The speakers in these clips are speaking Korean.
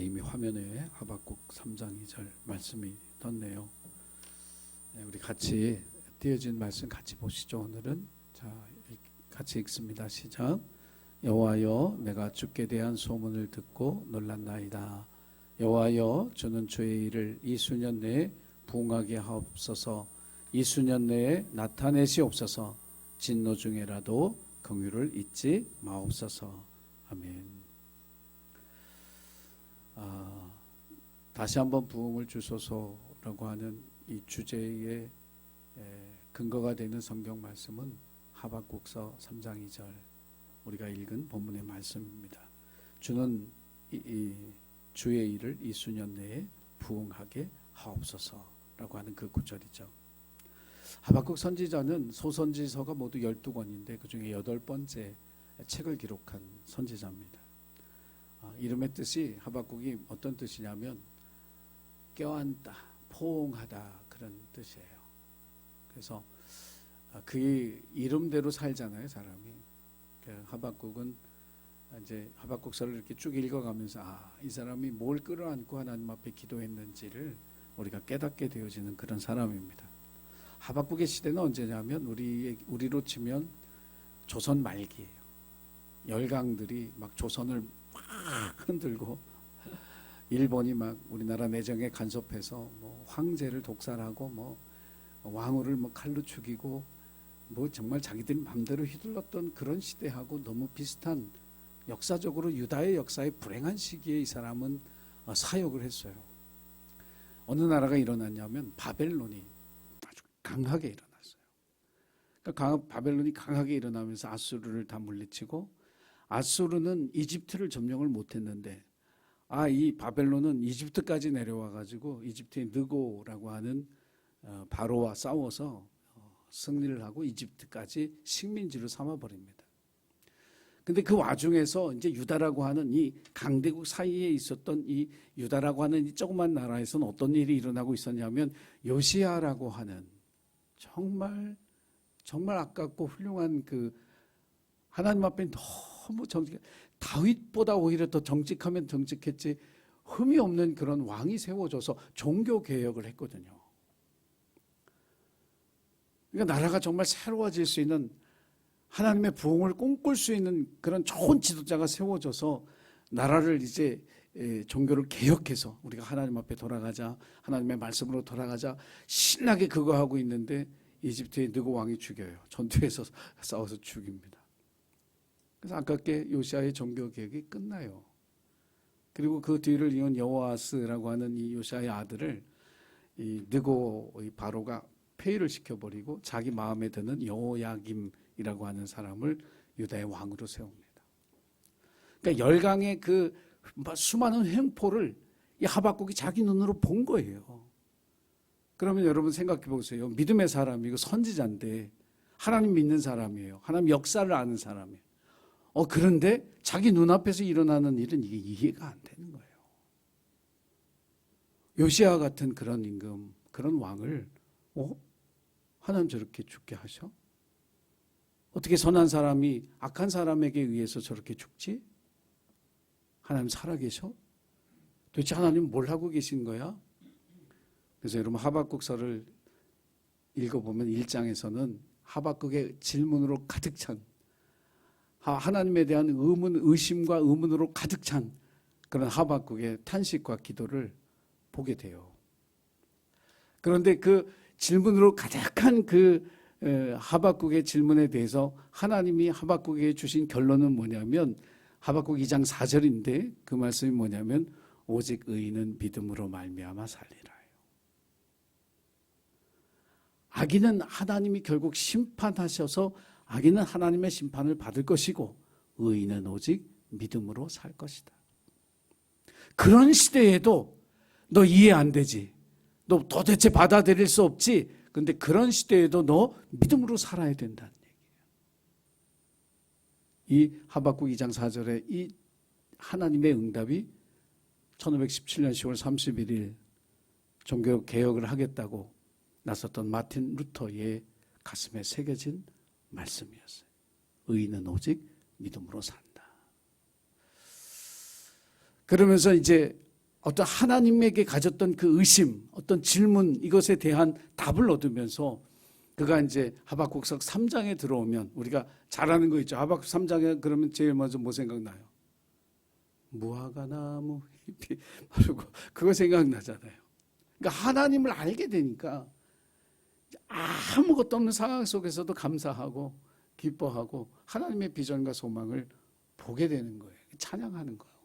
이미 화면에 하박국 3장 2절 말씀이 떴네요. 우리 같이 띄어진 말씀 같이 보시죠. 오늘은 같이 읽습니다. 시작. 여호와여, 내가 주께 대한 소문을 듣고 놀랐나이다. 여호와여, 주는 주의 일을 이 수년 내에 부응하게 하옵소서. 이 수년 내에 나타내시옵소서. 진노 중에라도 긍휼을 잊지 마옵소서. 아멘. 다시 한번 부흥을 주소서라고 하는 이 주제의 근거가 되는 성경 말씀은 하박국서 3장 2절 우리가 읽은 본문의 말씀입니다. 주는 주의 일을 이 수년 내에 부응하게 하옵소서라고 하는 그 구절이죠. 하박국 선지자는 소선지서가 모두 12권인데 그 중에 8번째 책을 기록한 선지자입니다. 이름의 뜻이 하박국이 어떤 뜻이냐면 껴안다, 포옹하다 그런 뜻이에요. 그래서 그 이름대로 살잖아요, 사람이. 하박국은 이제 하박국서를 이렇게 쭉 읽어가면서 이 사람이 뭘 끌어안고 하나님 앞에 기도했는지를 우리가 깨닫게 되어지는 그런 사람입니다. 하박국의 시대는 언제냐면 우리로 치면 조선 말기예요. 열강들이 막 조선을 막 흔들고 일본이 막 우리나라 내정에 간섭해서 황제를 독살하고 왕후를 칼로 죽이고 정말 자기들 맘대로 휘둘렀던 그런 시대하고 너무 비슷한, 역사적으로 유다의 역사의 불행한 시기에 이 사람은 사역을 했어요. 어느 나라가 일어났냐면 바벨론이 아주 강하게 일어났어요. 그러니까 바벨론이 강하게 일어나면서 아수르를 다 물리치고, 아수르는 이집트를 점령을 못했는데 이 바벨론은 이집트까지 내려와 가지고 이집트의 느고라고 하는 바로와 싸워서 승리를 하고 이집트까지 식민지로 삼아버립니다. 근데 그 와중에서 이제 유다라고 하는 이 강대국 사이에 있었던 이 유다라고 하는 이 조그만 나라에서는 어떤 일이 일어나고 있었냐면, 요시야라고 하는 정말 아깝고 훌륭한 그 하나님 앞에 너무 다윗보다 오히려 더 정직하면 정직했지 흠이 없는 그런 왕이 세워져서 종교 개혁을 했거든요. 그러니까 나라가 정말 새로워질 수 있는, 하나님의 부흥을 꿈꿀 수 있는 그런 좋은 지도자가 세워져서 나라를 이제 종교를 개혁해서 우리가 하나님 앞에 돌아가자, 하나님의 말씀으로 돌아가자 신나게 그거 하고 있는데 이집트의 느고 왕이 죽여요. 전투에서 싸워서 죽입니다. 그래서 아깝게 요시야의 종교 개혁이 끝나요. 그리고 그 뒤를 이은 여호아스라고 하는 이 요시야의 아들을 이 느고 바로가 폐위를 시켜버리고 자기 마음에 드는 여호야김이라고 하는 사람을 유다의 왕으로 세웁니다. 그러니까 열강의 그 수많은 횡포를 이 하박국이 자기 눈으로 본 거예요. 그러면 여러분 생각해 보세요. 믿음의 사람이고 선지자인데 하나님 믿는 사람이에요. 하나님 역사를 아는 사람이에요. 그런데 자기 눈앞에서 일어나는 일은 이게 이해가 안 되는 거예요. 요시야 같은 그런 임금, 그런 왕을 하나님 저렇게 죽게 하셔? 어떻게 선한 사람이 악한 사람에게 의해서 저렇게 죽지? 하나님 살아계셔? 도대체 하나님 뭘 하고 계신 거야? 그래서 여러분 하박국서를 읽어보면 1장에서는 하박국의 질문으로 가득 찬, 하나님에 대한 의심과 의문으로 가득 찬 그런 하박국의 탄식과 기도를 보게 돼요. 그런데 그 질문으로 가득한 그 하박국의 질문에 대해서 하나님이 하박국에게 주신 결론은 뭐냐면, 하박국 2장 4절인데 그 말씀이 뭐냐면, 오직 의인은 믿음으로 말미암아 살리라. 악인은 하나님이 결국 심판하셔서 악인은 하나님의 심판을 받을 것이고 의인은 오직 믿음으로 살 것이다. 그런 시대에도 너 이해 안 되지, 너 도대체 받아들일 수 없지, 그런데 그런 시대에도 너 믿음으로 살아야 된다는 얘기예요. 이 하박국 2장 4절에 이 하나님의 응답이 1517년 10월 31일 종교 개혁을 하겠다고 나섰던 마틴 루터의 가슴에 새겨진 말씀이었어요. 의인은 오직 믿음으로 산다. 그러면서 이제 어떤 하나님에게 가졌던 그 의심, 어떤 질문, 이것에 대한 답을 얻으면서 그가 이제 하박국서 3장에 들어오면, 우리가 잘 아는 거 있죠. 하박국 3장에 그러면 제일 먼저 뭐 생각나요? 무화과 나무 잎이 마르고, 그거 생각나잖아요. 그러니까 하나님을 알게 되니까 아무것도 없는 상황 속에서도 감사하고 기뻐하고 하나님의 비전과 소망을 보게 되는 거예요. 찬양하는 거예요.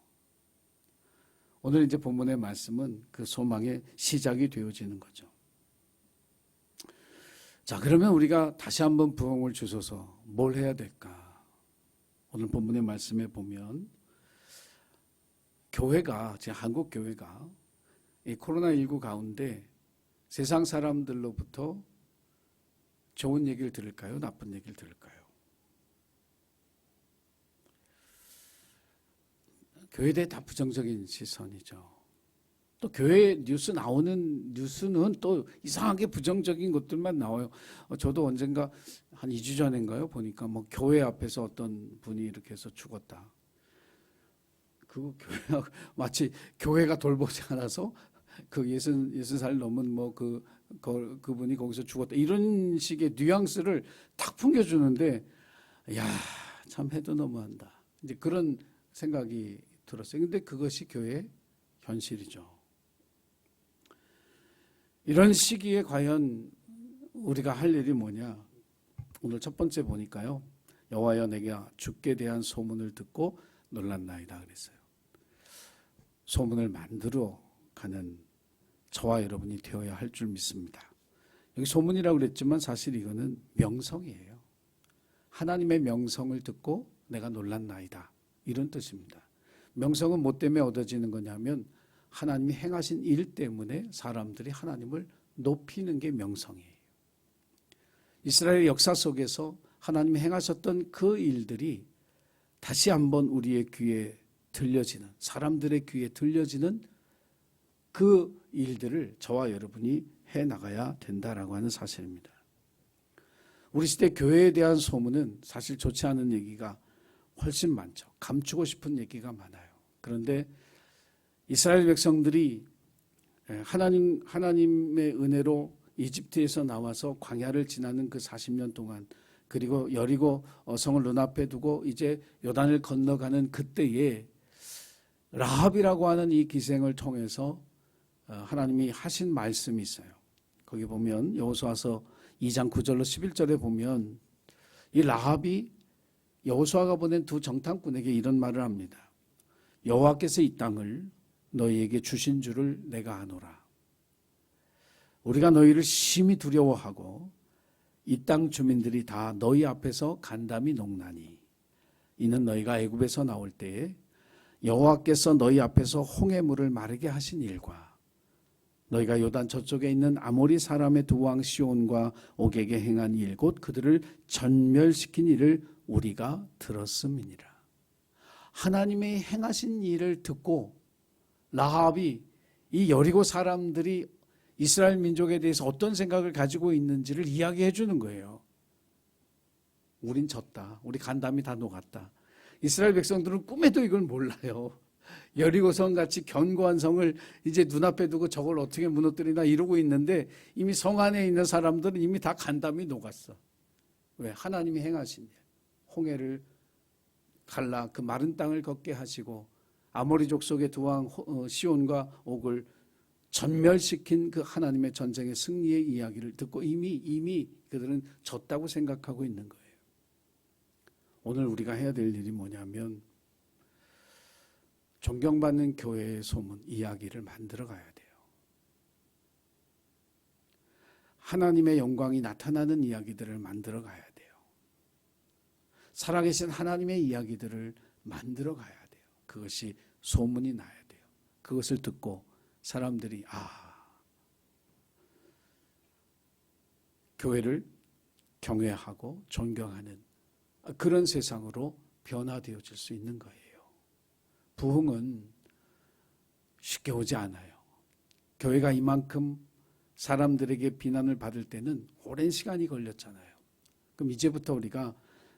오늘 이제 본문의 말씀은 그 소망의 시작이 되어지는 거죠. 자, 그러면 우리가 다시 한번 부흥을 주소서 뭘 해야 될까? 오늘 본문의 말씀에 보면 교회가, 제 한국 교회가 이 코로나19 가운데 세상 사람들로부터 좋은 얘기를 들을까요? 나쁜 얘기를 들을까요? 교회에 대해 다 부정적인 시선이죠. 또 교회 뉴스 나오는 뉴스는 또 이상하게 부정적인 것들만 나와요. 저도 언젠가 한 2주 전인가요? 보니까 뭐 교회 앞에서 어떤 분이 이렇게 해서 죽었다. 그 교회가 마치 교회가 돌보지 않아서 그 60살 넘은 뭐 그분이 거기서 죽었다. 이런 식의 뉘앙스를 딱 풍겨주는데, 야, 참 해도 너무한다. 이제 그런 생각이 들었어요. 근데 그것이 교회의 현실이죠. 이런 시기에 과연 우리가 할 일이 뭐냐? 오늘 첫 번째 보니까요. 여호와여 내가 주께 대한 소문을 듣고 놀랐나이다 그랬어요. 소문을 만들어 가는 저와 여러분이 되어야 할 줄 믿습니다. 여기 소문이라고 그랬지만 사실 이거는 명성이에요. 하나님의 명성을 듣고 내가 놀랐나이다. 이런 뜻입니다. 명성은 뭐 때문에 얻어지는 거냐면 하나님이 행하신 일 때문에 사람들이 하나님을 높이는 게 명성이에요. 이스라엘 역사 속에서 하나님이 행하셨던 그 일들이 다시 한번 우리의 귀에 들려지는, 사람들의 귀에 들려지는 그 일들을 저와 여러분이 해나가야 된다라고 하는 사실입니다. 우리 시대 교회에 대한 소문은 사실 좋지 않은 얘기가 훨씬 많죠. 감추고 싶은 얘기가 많아요. 그런데 이스라엘 백성들이 하나님의 은혜로 이집트에서 나와서 광야를 지나는 그 40년 동안, 그리고 여리고 성을 눈앞에 두고 이제 요단을 건너가는 그때에 라합이라고 하는 이 기생을 통해서 하나님이 하신 말씀이 있어요. 거기 보면 여호수아서 2장 9절로 11절에 보면 이 라합이 여호수아가 보낸 두 정탐꾼에게 이런 말을 합니다. 여호와께서 이 땅을 너희에게 주신 줄을 내가 아노라. 우리가 너희를 심히 두려워하고 이 땅 주민들이 다 너희 앞에서 간담이 녹나니 이는 너희가 애굽에서 나올 때에 여호와께서 너희 앞에서 홍해 물을 마르게 하신 일과 너희가 요단 저쪽에 있는 아모리 사람의 두 왕 시온과 옥에게 행한 일 곧 그들을 전멸시킨 일을 우리가 들었음이니라. 하나님의 행하신 일을 듣고 라합이 이 여리고 사람들이 이스라엘 민족에 대해서 어떤 생각을 가지고 있는지를 이야기해 주는 거예요. 우린 졌다. 우리 간담이 다 녹았다. 이스라엘 백성들은 꿈에도 이걸 몰라요. 여리고성 같이 견고한 성을 이제 눈앞에 두고 저걸 어떻게 무너뜨리나 이러고 있는데 이미 성 안에 있는 사람들은 이미 다 간담이 녹았어. 왜? 하나님이 행하신 일. 홍해를 갈라 그 마른 땅을 걷게 하시고 아모리 족속의 두 왕 시온과 옥을 전멸시킨 그 하나님의 전쟁의 승리의 이야기를 듣고 이미 그들은 졌다고 생각하고 있는 거예요. 오늘 우리가 해야 될 일이 뭐냐면 존경받는 교회의 소문, 이야기를 만들어 가야 돼요. 하나님의 영광이 나타나는 이야기들을 만들어 가야 돼요. 살아계신 하나님의 이야기들을 만들어 가야 돼요. 그것이 소문이 나야 돼요. 그것을 듣고 사람들이 교회를 경외하고 존경하는 그런 세상으로 변화되어질 수 있는 거예요. 부흥은 쉽게 오지 않아요. 교회가 이만큼 사람들에게 비난을 받을 때는 오랜 시간이 걸렸잖아요. 그럼 이제부터 우리가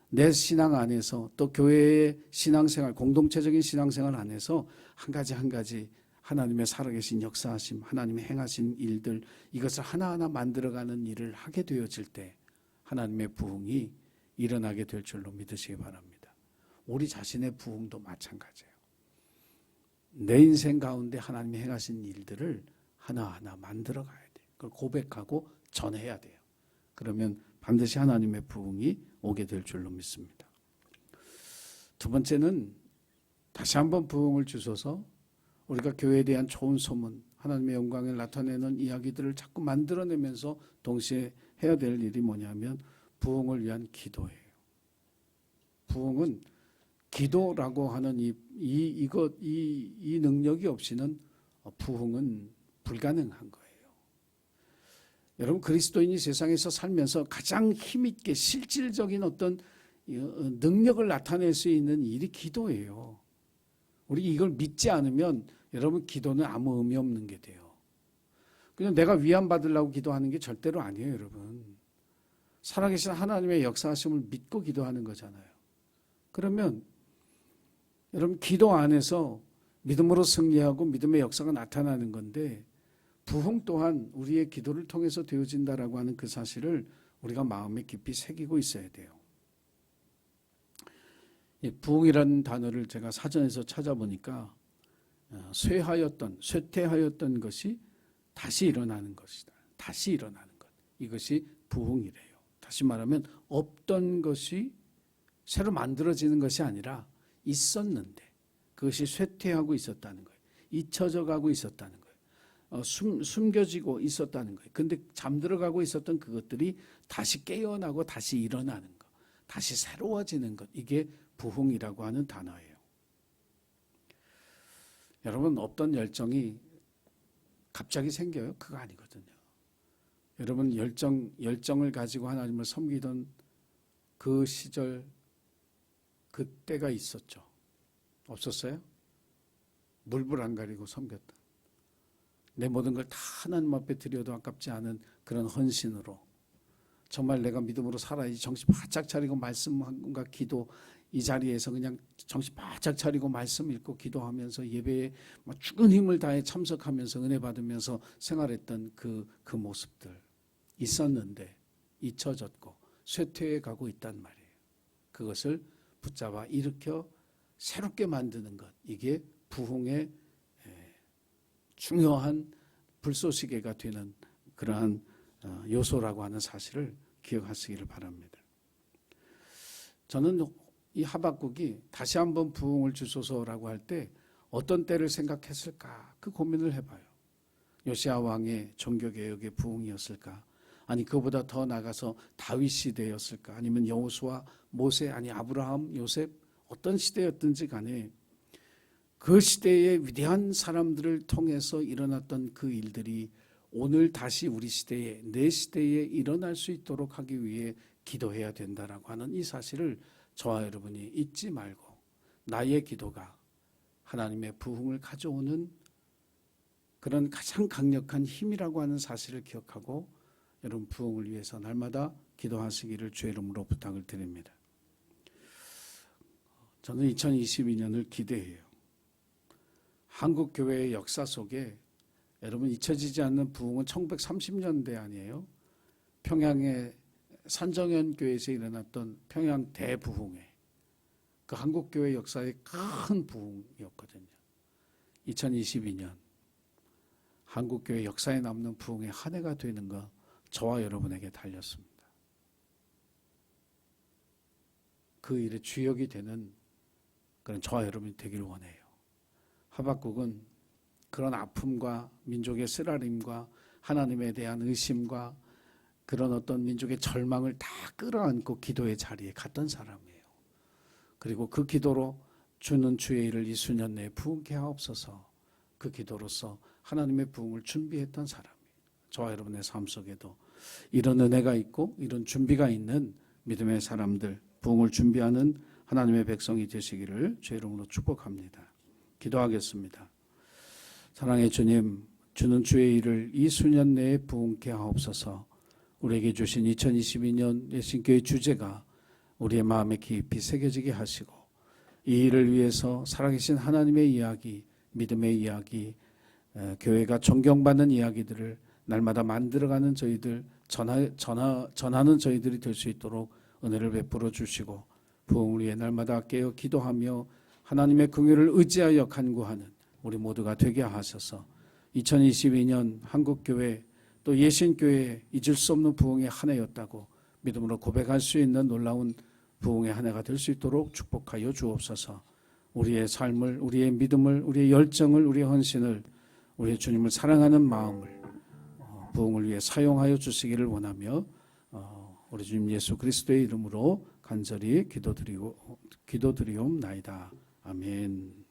내 신앙 안에서 또 교회의 신앙생활, 공동체적인 신앙생활 안에서 한 가지 하나님의 살아계신 역사하심, 하나님의 행하신 일들, 이것을 하나하나 만들어가는 일을 하게 되어질 때 하나님의 부흥이 일어나게 될 줄로 믿으시기 바랍니다. 우리 자신의 부흥도 마찬가지예요. 내 인생 가운데 하나님이 행하신 일들을 하나하나 만들어가야 돼요. 그걸 고백하고 전해야 돼요. 그러면 반드시 하나님의 부흥이 오게 될 줄로 믿습니다. 두 번째는 다시 한번 부흥을 주셔서 우리가 교회에 대한 좋은 소문, 하나님의 영광을 나타내는 이야기들을 자꾸 만들어내면서 동시에 해야 될 일이 뭐냐면 부흥을 위한 기도예요. 부흥은 기도라고 하는 이 능력이 없이는 부흥은 불가능한 거예요. 여러분, 그리스도인이 세상에서 살면서 가장 힘있게 실질적인 어떤 능력을 나타낼 수 있는 일이 기도예요. 우리 이걸 믿지 않으면 여러분 기도는 아무 의미 없는 게 돼요. 그냥 내가 위안 받으려고 기도하는 게 절대로 아니에요, 여러분. 살아계신 하나님의 역사하심을 믿고 기도하는 거잖아요. 그러면 여러분 기도 안에서 믿음으로 승리하고 믿음의 역사가 나타나는 건데 부흥 또한 우리의 기도를 통해서 되어진다라고 하는 그 사실을 우리가 마음에 깊이 새기고 있어야 돼요. 부흥이라는 단어를 제가 사전에서 찾아보니까 쇠퇴하였던 것이 다시 일어나는 것이다. 다시 일어나는 것. 이것이 부흥이래요. 다시 말하면 없던 것이 새로 만들어지는 것이 아니라 있었는데 그것이 쇠퇴하고 있었다는 거예요. 잊혀져 가고 있었다는 거예요. 숨겨지고 있었다는 거예요. 근데 잠들어가고 있었던 그것들이 다시 깨어나고 다시 일어나는 것. 다시 새로워지는 것. 이게 부흥이라고 하는 단어예요. 여러분, 없던 열정이 갑자기 생겨요? 그거 아니거든요. 여러분, 열정을 가지고 하나님을 섬기던 그 시절, 그때가 있었죠. 없었어요? 물불 안 가리고 섬겼다. 내 모든 걸 다 하나님 앞에 드려도 아깝지 않은 그런 헌신으로 정말 내가 믿음으로 살아야지 정신 바짝 차리고 말씀과 기도 이 자리에서 그냥 정신 바짝 차리고 말씀 읽고 기도하면서 예배에 죽은 힘을 다해 참석하면서 은혜 받으면서 생활했던 그 모습들 있었는데 잊혀졌고 쇠퇴해 가고 있단 말이에요. 그것을 붙잡아 일으켜 새롭게 만드는 것, 이게 부흥의 중요한 불쏘시개가 되는 그러한 요소라고 하는 사실을 기억하시기를 바랍니다. 저는 이 하박국이 다시 한번 부흥을 주소서라고 할 때 어떤 때를 생각했을까 그 고민을 해봐요. 요시야 왕의 종교개혁의 부흥이었을까? 아니 그보다 더 나가서 다윗 시대였을까? 아니면 여호수아, 모세, 아니 아브라함, 요셉 어떤 시대였든지 간에 그 시대의 위대한 사람들을 통해서 일어났던 그 일들이 오늘 다시 우리 시대에 내 시대에 일어날 수 있도록 하기 위해 기도해야 된다라고 하는 이 사실을 저와 여러분이 잊지 말고 나의 기도가 하나님의 부흥을 가져오는 그런 가장 강력한 힘이라고 하는 사실을 기억하고 여러분 부흥을 위해서 날마다 기도하시기를 주의 이름으로 부탁을 드립니다. 저는 2022년을 기대해요. 한국 교회의 역사 속에 여러분 잊혀지지 않는 부흥은 1930년대 아니에요? 평양의 산정현 교회에서 일어났던 평양 대부흥회, 그 한국 교회 역사의 큰 부흥이었거든요. 2022년 한국 교회 역사에 남는 부흥의 한 해가 되는 거 저와 여러분에게 달렸습니다. 그 일의 주역이 되는 그런 저와 여러분이 되기를 원해요. 하박국은 그런 아픔과 민족의 쓰라림과 하나님에 대한 의심과 그런 어떤 민족의 절망을 다 끌어안고 기도의 자리에 갔던 사람이에요. 그리고 그 기도로 주는 주의 일을 이 수년 내에 부흥케 하옵소서, 그 기도로서 하나님의 부흥을 준비했던 사람이에요. 저와 여러분의 삶 속에도 이런 은혜가 있고 이런 준비가 있는 믿음의 사람들, 부흥을 준비하는 하나님의 백성이 되시기를 주의 이름으로 축복합니다. 기도하겠습니다. 사랑의 주님, 주는 주의 일을 이 수년 내에 부흥케 하옵소서. 우리에게 주신 2022년 예신교회 주제가 우리의 마음에 깊이 새겨지게 하시고 이 일을 위해서 살아계신 하나님의 이야기, 믿음의 이야기, 교회가 존경받는 이야기들을 날마다 만들어가는 저희들 전하는 저희들이 될 수 있도록 은혜를 베풀어 주시고 부흥을 위해 날마다 깨어 기도하며 하나님의 긍휼을 의지하여 간구하는 우리 모두가 되게 하셔서 2022년 한국교회 또 예신교회 잊을 수 없는 부흥의 한 해였다고 믿음으로 고백할 수 있는 놀라운 부흥의 한 해가 될 수 있도록 축복하여 주옵소서. 우리의 삶을, 우리의 믿음을, 우리의 열정을, 우리의 헌신을, 우리의 주님을 사랑하는 마음을 부흥을 위해 사용하여 주시기를 원하며 우리 주님 예수 그리스도의 이름으로 간절히 기도드리옵나이다. 아멘.